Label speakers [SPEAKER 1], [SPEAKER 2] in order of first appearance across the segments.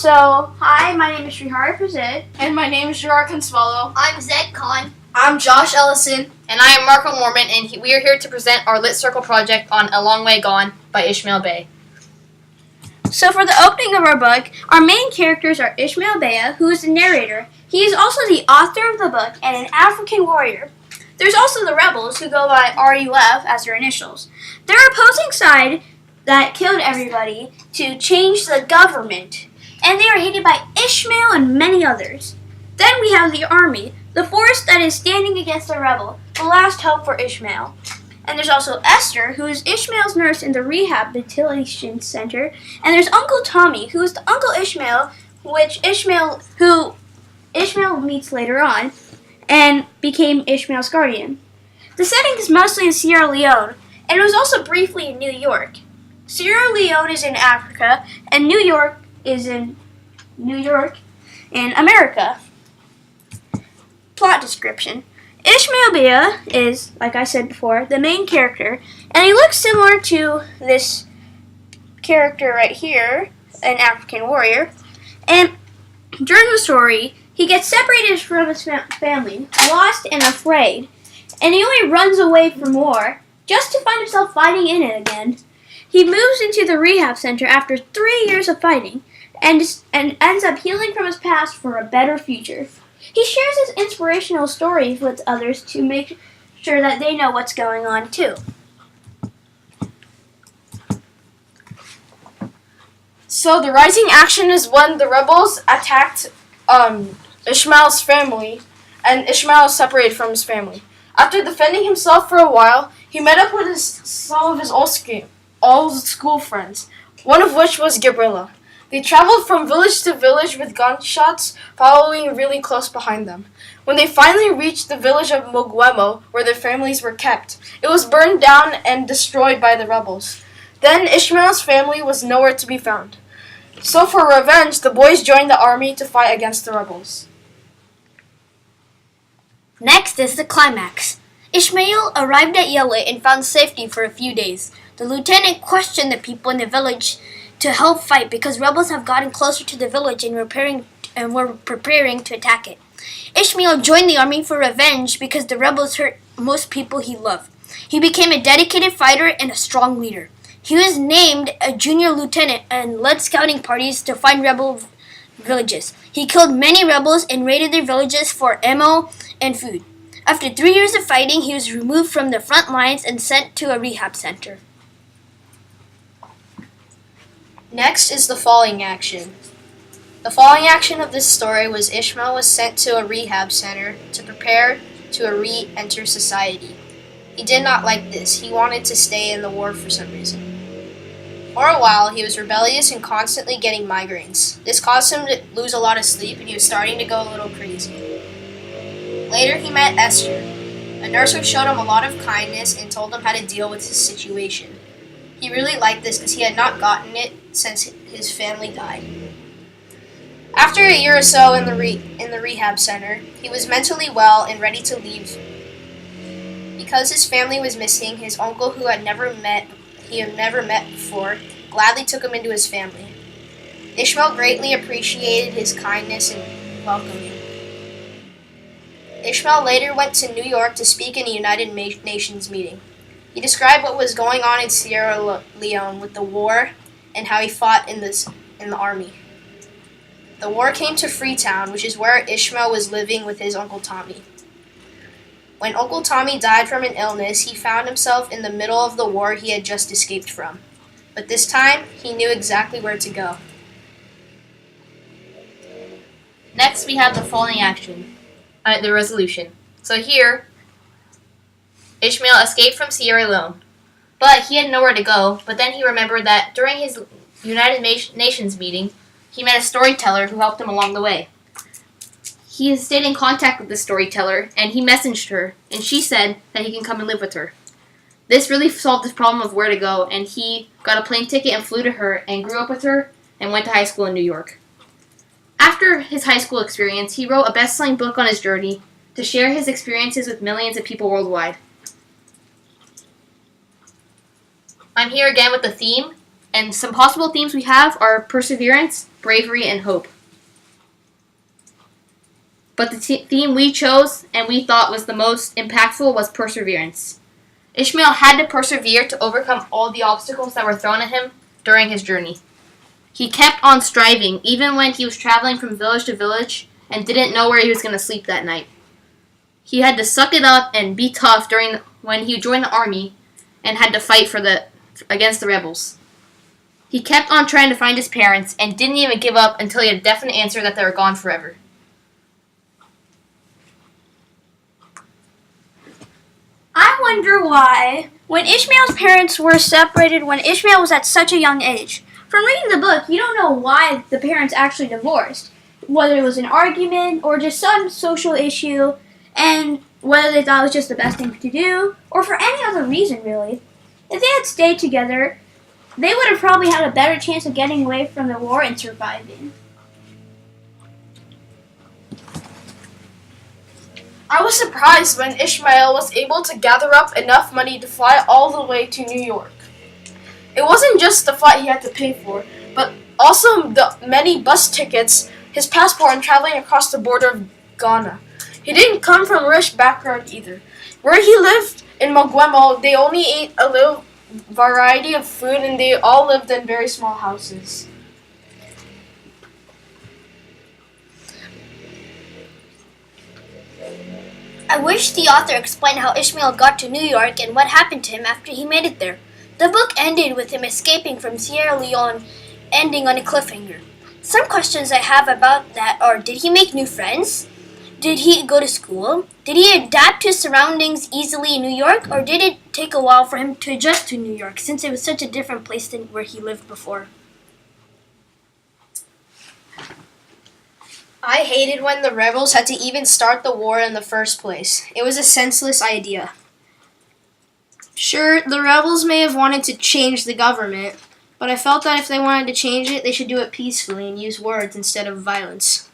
[SPEAKER 1] Hi, my name is Srihari Prazid.
[SPEAKER 2] And my name is Gerard Consuelo.
[SPEAKER 3] I'm Zed Khan.
[SPEAKER 2] I'm Josh Ellison.
[SPEAKER 4] And I am Marco Mormon, and we are here to present our Lit Circle project on A Long Way Gone by Ishmael Bey.
[SPEAKER 1] So for the opening of our book, our main characters are Ishmael Bey, who is the narrator. He is also the author of the book and an African warrior. There's also the rebels, who go by RUF as their initials. They're opposing side that killed everybody to change the government, and they are hated by Ishmael and many others. Then we have the army, the force that is standing against the rebel, the last hope for Ishmael. And there's also Esther, who is Ishmael's nurse in the rehabilitation center. And there's Uncle Tommy, who is the Uncle Ishmael, who Ishmael meets later on, and became Ishmael's guardian. The setting is mostly in Sierra Leone, and it was also briefly in New York. Sierra Leone is in Africa, and New York is in America. Plot description. Ishmael Bey is, like I said before, the main character, and he looks similar to this character right here, an African warrior. And during the story, he gets separated from his family, lost and afraid, and he only runs away from war just to find himself fighting in it again. He moves into the rehab center after 3 years of fighting and ends up healing from his past for a better future. He shares his inspirational stories with others to make sure that they know what's going on too.
[SPEAKER 2] So the rising action is when the rebels attacked Ishmael's family, and Ishmael is separated from his family. After defending himself for a while, he met up with some of his old school friends, one of which was Gabriela. They traveled from village to village with gunshots following really close behind them. When they finally reached the village of Moguemo, where their families were kept, it was burned down and destroyed by the rebels. Then Ishmael's family was nowhere to be found. So for revenge, the boys joined the army to fight against the rebels.
[SPEAKER 3] Next is the climax. Ishmael arrived at Yele and found safety for a few days. The lieutenant questioned the people in the village to help fight because rebels have gotten closer to the village and were preparing to attack it. Ishmael joined the army for revenge because the rebels hurt most people he loved. He became a dedicated fighter and a strong leader. He was named a junior lieutenant and led scouting parties to find rebel villages. He killed many rebels and raided their villages for ammo and food. After 3 years of fighting, he was removed from the front lines and sent to a rehab center.
[SPEAKER 4] Next is the falling action. The falling action of this story was Ishmael was sent to a rehab center to prepare to re-enter society. He did not like this. He wanted to stay in the war for some reason. For a while, he was rebellious and constantly getting migraines. This caused him to lose a lot of sleep, and he was starting to go a little crazy. Later, he met Esther, a nurse who showed him a lot of kindness and told him how to deal with his situation. He really liked this because he had not gotten it since his family died. After a year or so in the rehab center, he was mentally well and ready to leave. Because his family was missing, his uncle, who he had never met before, gladly took him into his family. Ishmael greatly appreciated his kindness and welcoming. Ishmael later went to New York to speak in a United Nations meeting. He described what was going on in Sierra Leone with the war and how he fought in the army. The war came to Freetown, which is where Ishmael was living with his Uncle Tommy. When Uncle Tommy died from an illness, he found himself in the middle of the war he had just escaped from. But this time, he knew exactly where to go. Next, we have the falling action, the resolution. So here, Ishmael escaped from Sierra Leone, but he had nowhere to go. But then he remembered that during his United Nations meeting, he met a storyteller who helped him along the way. He stayed in contact with the storyteller, and he messaged her, and she said that he can come and live with her. This really solved his problem of where to go, and he got a plane ticket and flew to her and grew up with her and went to high school in New York. After his high school experience, he wrote a best-selling book on his journey to share his experiences with millions of people worldwide. I'm here again with the theme,
[SPEAKER 2] And some possible themes we have are perseverance, bravery, and hope. But the theme we chose and we thought was the most impactful was perseverance. Ishmael had to persevere to overcome all the obstacles that were thrown at him during his journey. He kept on striving even when he was traveling from village to village and didn't know where he was going to sleep that night. He had to suck it up and be tough when he joined the army and had to fight against the rebels. He kept on trying to find his parents and didn't even give up until he had a definite answer that they were gone forever.
[SPEAKER 1] I wonder why, when Ishmael's parents were separated when Ishmael was at such a young age. From reading the book, you don't know why the parents actually divorced. Whether it was an argument or just some social issue, and whether they thought it was just the best thing to do, or for any other reason, really. If they had stayed together, they would have probably had a better chance of getting away from the war and surviving.
[SPEAKER 2] I was surprised when Ishmael was able to gather up enough money to fly all the way to New York. It wasn't just the flight he had to pay for, but also the many bus tickets, his passport, and traveling across the border of Ghana. He didn't come from a rich background either. Where he lived in Mogwemo, they only ate a little variety of food and they all lived in very small houses.
[SPEAKER 3] I wish the author explained how Ishmael got to New York and what happened to him after he made it there. The book ended with him escaping from Sierra Leone, ending on a cliffhanger. Some questions I have about that are, did he make new friends? Did he go to school? Did he adapt to surroundings easily in New York, or did it take a while for him to adjust to New York since it was such a different place than where he lived before?
[SPEAKER 4] I hated when the rebels had to even start the war in the first place. It was a senseless idea. Sure, the rebels may have wanted to change the government, but I felt that if they wanted to change it, they should do it peacefully and use words instead of violence.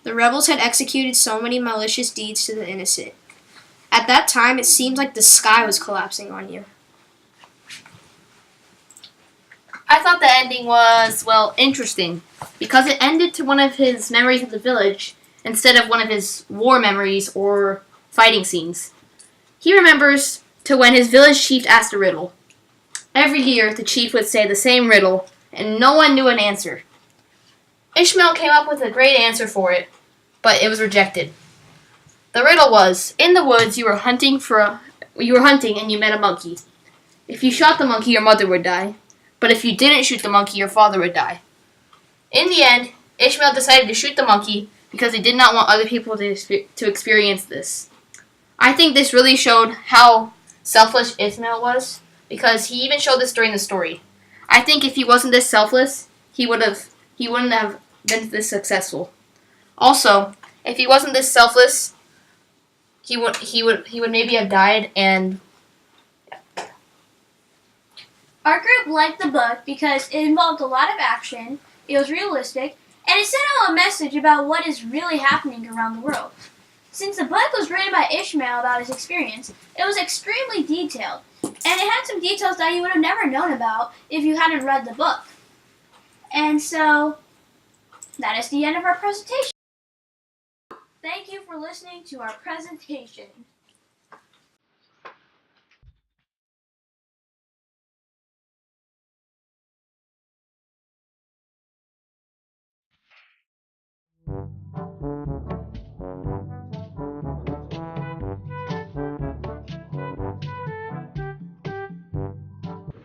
[SPEAKER 4] The rebels had executed so many malicious deeds to the innocent. At that time, it seemed like the sky was collapsing on you.
[SPEAKER 2] I thought the ending was, interesting, because it ended to one of his memories of the village instead of one of his war memories or fighting scenes. He remembers to when his village chief asked a riddle. Every year, the chief would say the same riddle, and no one knew an answer. Ishmael came up with a great answer for it, but it was rejected. The riddle was, in the woods you were hunting and you met a monkey. If you shot the monkey, your mother would die. But if you didn't shoot the monkey, your father would die. In the end, Ishmael decided to shoot the monkey because he did not want other people to experience this. I think this really showed how selfless Ishmael was, because he even showed this during the story. I think if he wasn't this selfless, he wouldn't have been this successful. Also, if he wasn't this selfless, he would maybe have died. And
[SPEAKER 1] Our group liked the book because it involved a lot of action, it was realistic, and it sent out a message about what is really happening around the world. Since the book was written by Ishmael about his experience, it was extremely detailed, and it had some details that you would have never known about if you hadn't read the book. And so, that is the end of our presentation. Thank you for listening to our presentation.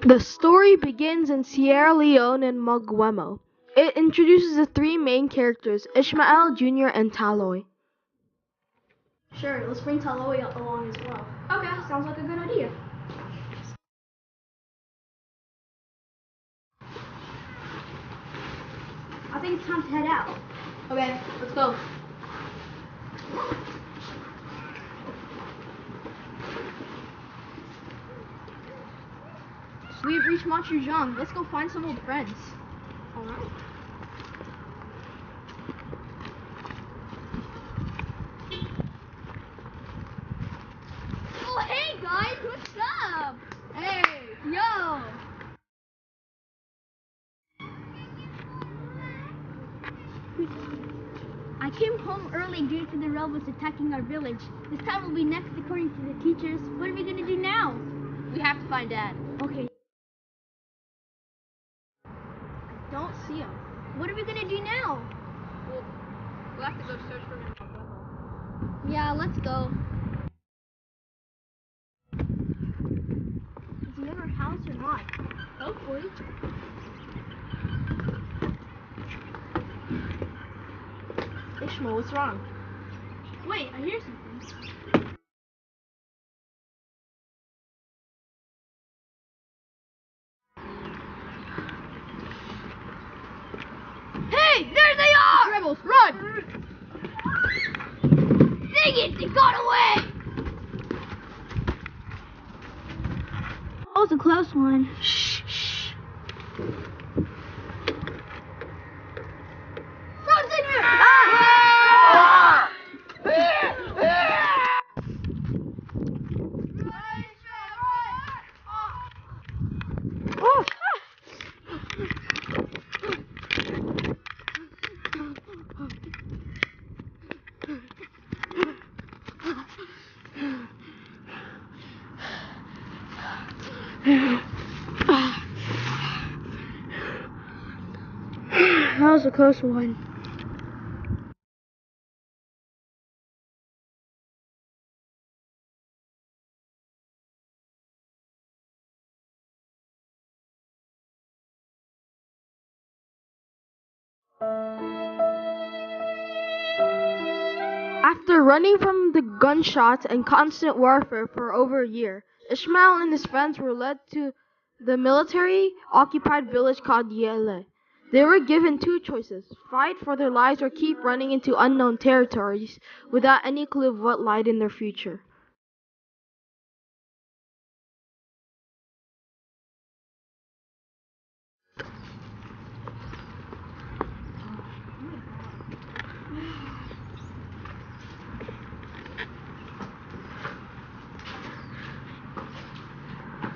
[SPEAKER 5] The story begins in Sierra Leone and Mogwemo. It introduces the three main characters, Ishmael, Junior, and Taloy.
[SPEAKER 1] Sure, let's bring Taloy along as well. Okay, sounds like a good idea. I think it's time to head out.
[SPEAKER 2] okay, let's go.
[SPEAKER 5] We've reached Montrejean. Let's go find some old friends. Alright.
[SPEAKER 3] Oh, hey guys, what's up? Hey, yo. I came home early due to the rebels attacking our village. This time will be next according to the teachers. What are we gonna do now?
[SPEAKER 2] We have to find Dad.
[SPEAKER 3] Okay.
[SPEAKER 2] I don't see him.
[SPEAKER 3] What are we gonna do now?
[SPEAKER 2] We'll have to go search for him.
[SPEAKER 3] Yeah, let's go. Is he in our house or not? Hopefully.
[SPEAKER 2] Ishmael, what's wrong?
[SPEAKER 3] Wait, I hear something. Hey, there they are!
[SPEAKER 2] Rebels, run!
[SPEAKER 3] Dang it, they got away! That was a close one.
[SPEAKER 2] Shh, shh.
[SPEAKER 3] Someone's in here!
[SPEAKER 5] That was a close one. After running from the gunshots and constant warfare for over a year, Ishmael and his friends were led to the military-occupied village called Yele. They were given two choices: fight for their lives or keep running into unknown territories without any clue of what lied in their future.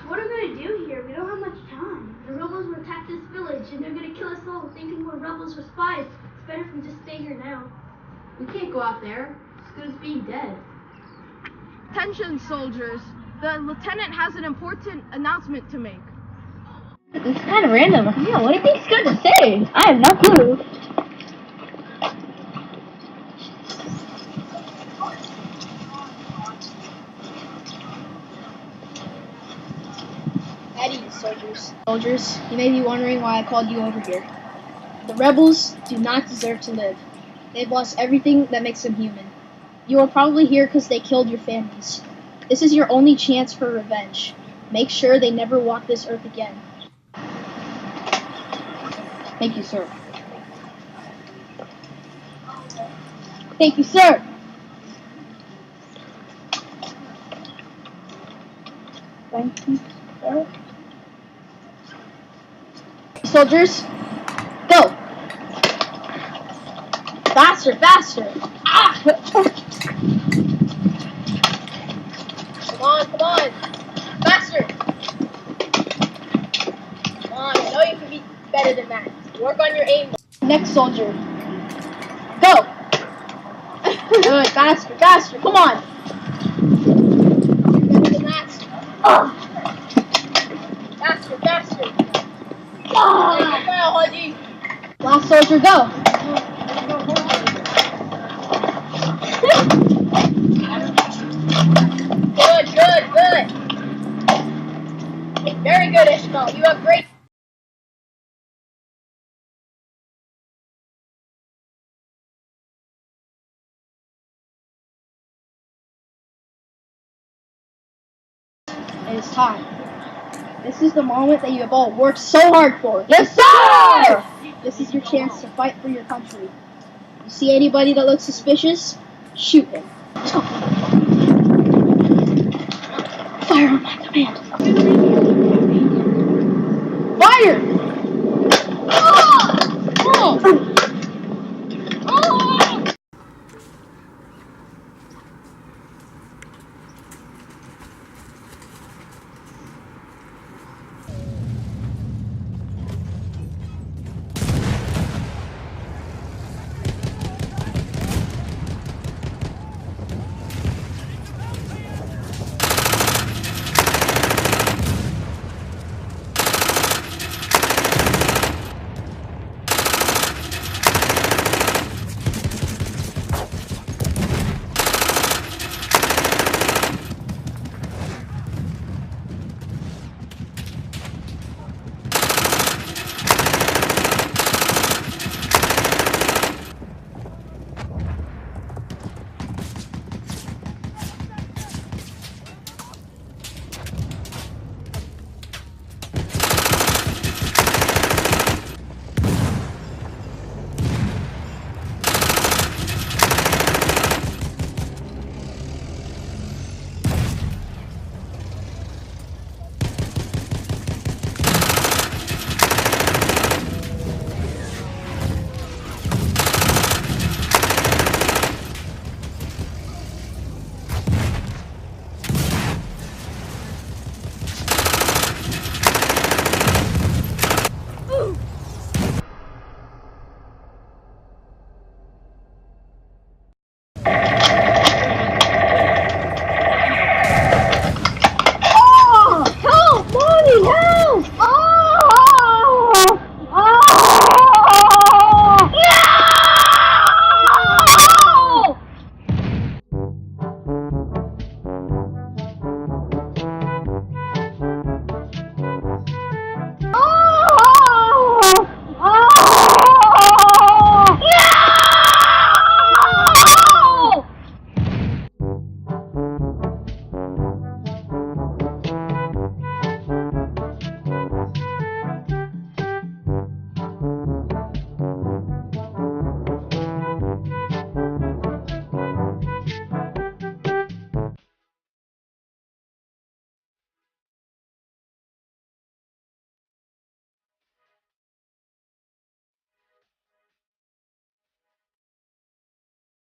[SPEAKER 3] What are we gonna do here? We don't have much time. The rebels will attack this village and they're gonna kill us all thinking we're rebels or spies. It's better if we just stay here now.
[SPEAKER 2] We can't go out there. It's good as being dead. Attention, soldiers. The lieutenant has an important announcement to make.
[SPEAKER 6] It's kind of random. Yeah, what do you think he's going to say? I have no clue.
[SPEAKER 4] At ease, soldiers. Soldiers, you may be wondering why I called you over here. The rebels do not deserve to live. They've lost everything that makes them human. You are probably here because they killed your families. This is your only chance for revenge. Make sure they never walk this earth again.
[SPEAKER 6] Thank you, sir.
[SPEAKER 4] Thank you, sir.
[SPEAKER 6] Thank you, sir.
[SPEAKER 4] Soldiers, go! Faster, faster! Ah! Come on! Faster! Come on, I know you can be better than that. Work on your aim. Next soldier. Go! Good, faster, come on! You're better than that. Faster! Last soldier, go! Good. Very good, Ishmael. You have great. It is time. This is the moment that you have all worked so hard for.
[SPEAKER 6] Yes, sir!
[SPEAKER 4] This is your chance to fight for your country. You see anybody that looks suspicious? Shoot him. Let's go. Fire on my command.